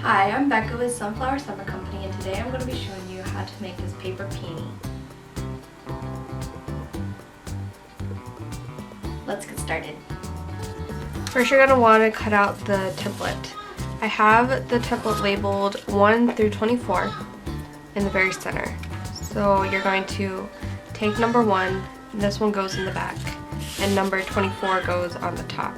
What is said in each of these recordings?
Hi, I'm Becca with Sunflower Summer Company, and today I'm going to be showing you how to make this paper peony. Let's get started. First, you're going to want to cut out the template. I have the template labeled 1 through 24 in the very center. So you're going to take number 1, this one goes in the back, and number 24 goes on the top.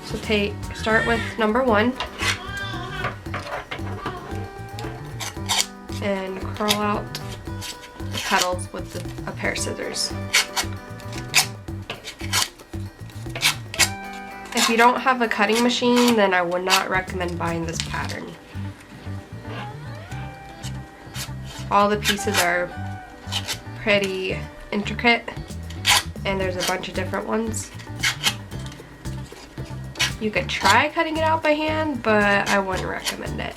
So start with number 1 and curl out the petals with a pair of scissors. If you don't have a cutting machine, then I would not recommend buying this pattern. All the pieces are pretty intricate, and there's a bunch of different ones. You could try cutting it out by hand, but I wouldn't recommend it.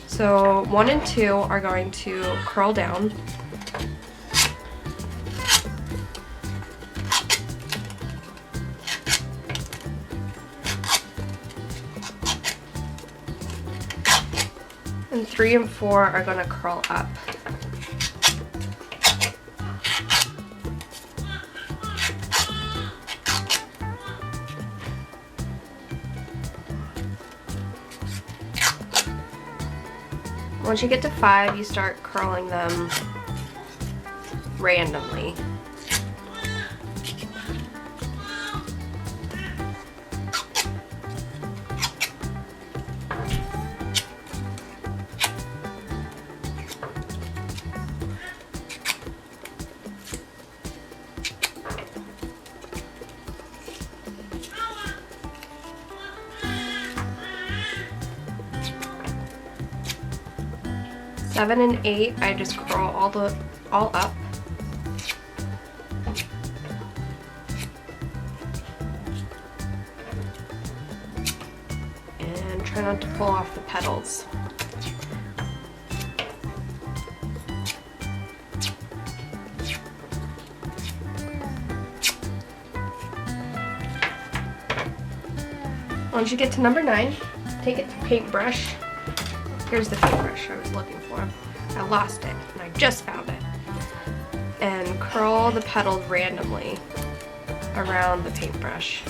So 1 and 2 are going to curl down. And 3 and 4 are going to curl up. Once you get to 5, you start curling them randomly. Seven and 8, I just curl all up. And try not to pull off the petals. Once you get to number 9, take a paintbrush. Here's the paintbrush I was looking for. I lost it, and I just found it. And curl the petals randomly around the paintbrush.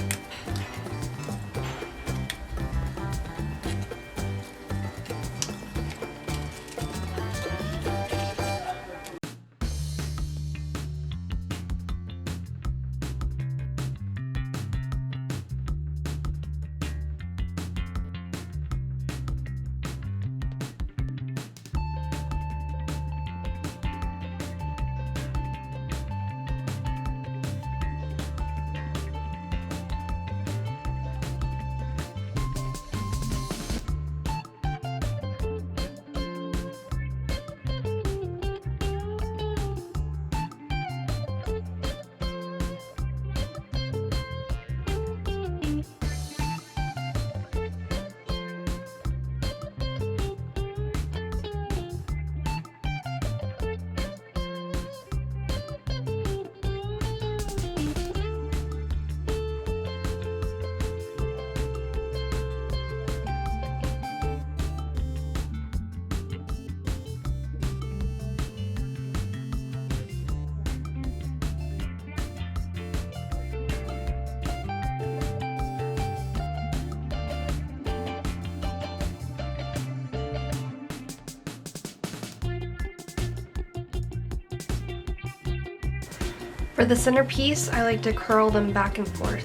For the centerpiece, I like to curl them back and forth.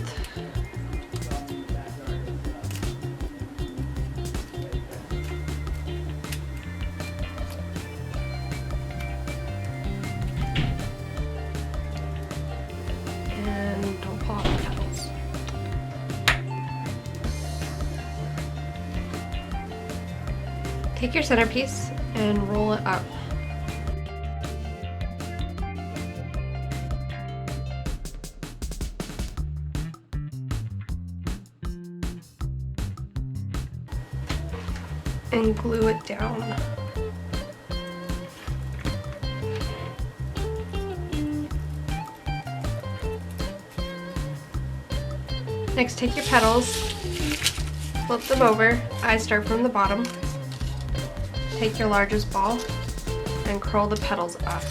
And don't pull off the petals. Take your centerpiece and roll it up. And glue it down. Next, take your petals Flip them over. I start from the bottom. Take your largest ball and curl the petals up.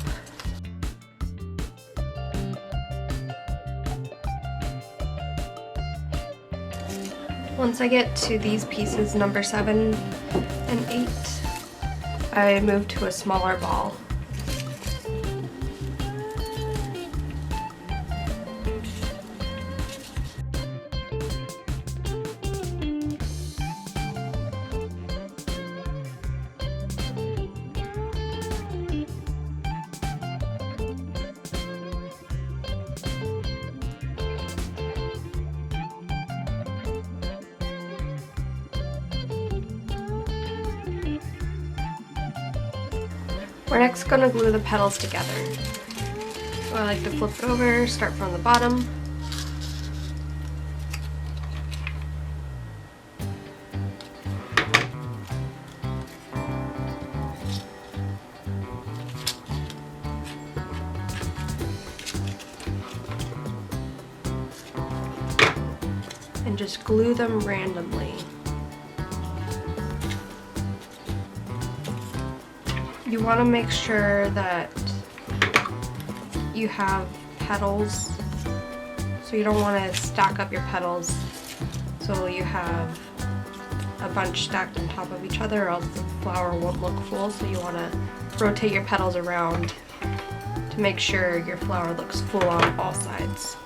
Once I get to these pieces, number 7 and 8, I move to a smaller ball. We're next going to glue the petals together. So I like to flip it over, start from the bottom. And just glue them randomly. You want to make sure that you have petals, so you don't want to stack up your petals so you have a bunch stacked on top of each other, or else the flower won't look full. So you want to rotate your petals around to make sure your flower looks full on all sides.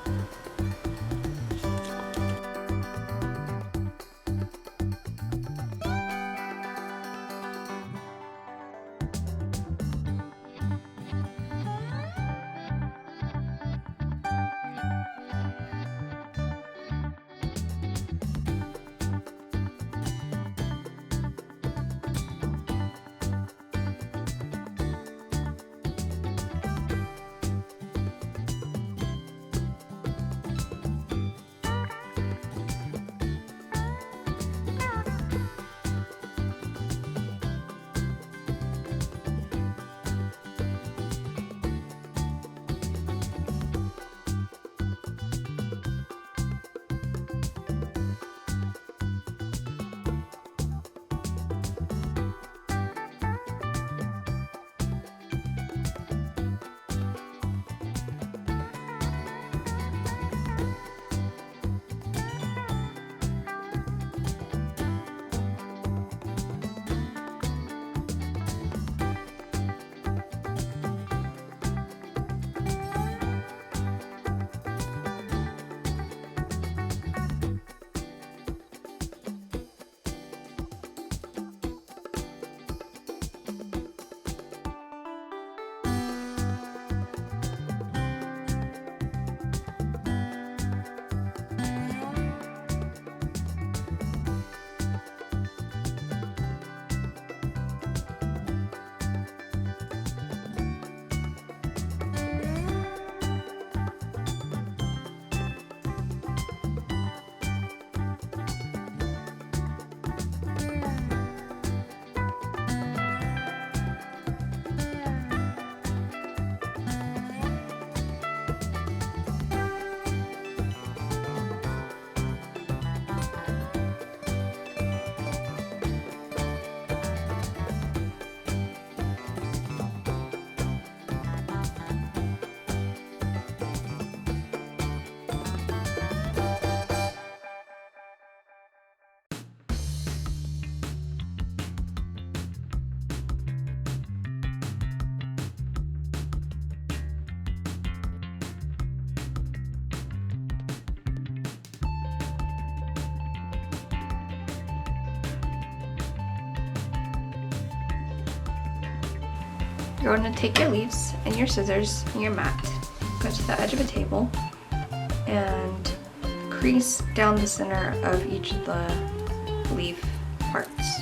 You're going to take your leaves and your scissors and your mat, go to the edge of a table, and crease down the center of each of the leaf parts.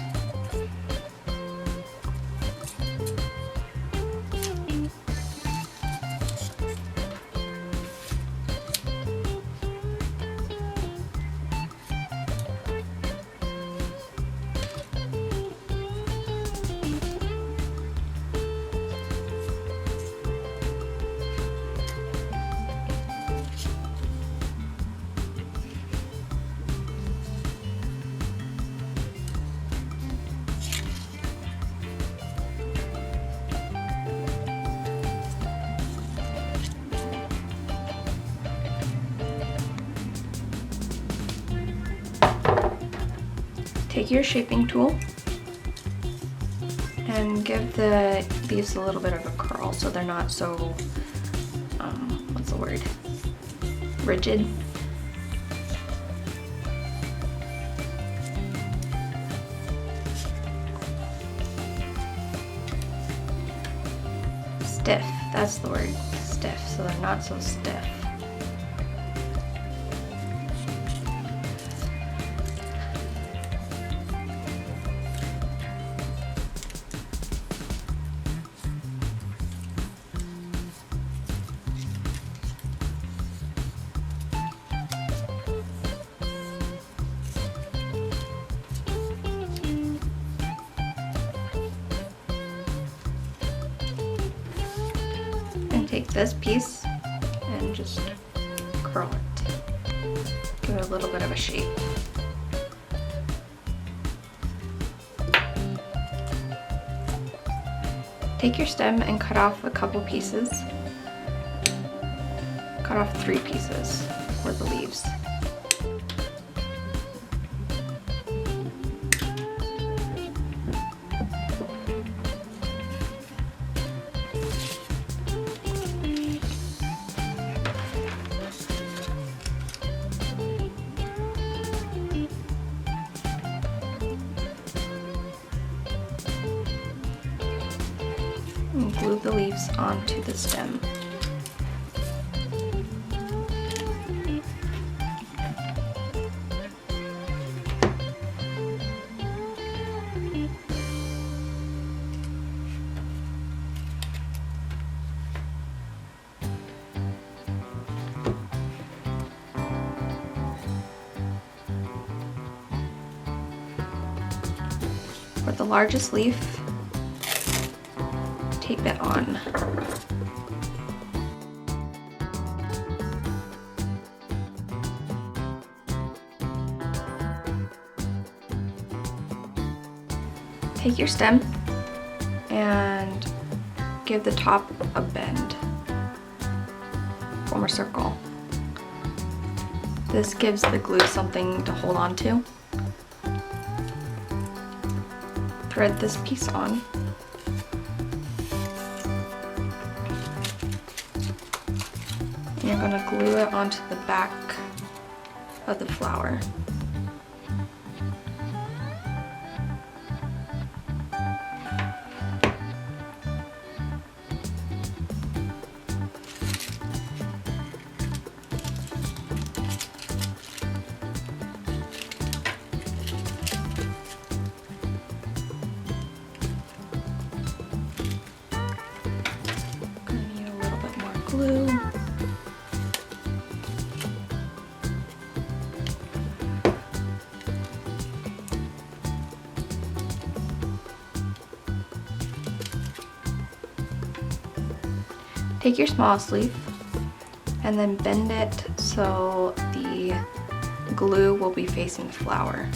Take your shaping tool and give the leaves a little bit of a curl so they're not so, what's the word? Rigid. Stiff, that's the word, stiff, so they're not so stiff. Take this piece and just curl it. Give it a little bit of a shape. Take your stem and cut off a couple pieces. Cut off 3 pieces for the leaves. And glue the leaves onto the stem. For the largest leaf, tape it on. Take your stem and give the top a bend. Form a circle. This gives the glue something to hold on to. Thread this piece on. And you're going to glue it onto the back of the flower. Glue. Take your smallest leaf and then bend it so the glue will be facing the flower.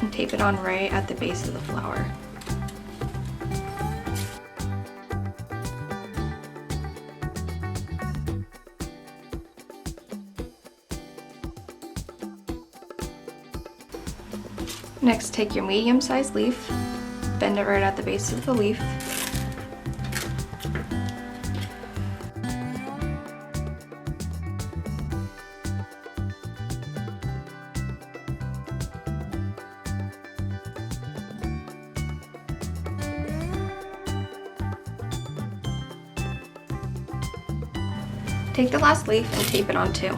And tape it on right at the base of the flower. Next, take your medium-sized leaf, bend it right at the base of the leaf. Take the last leaf and tape it on too.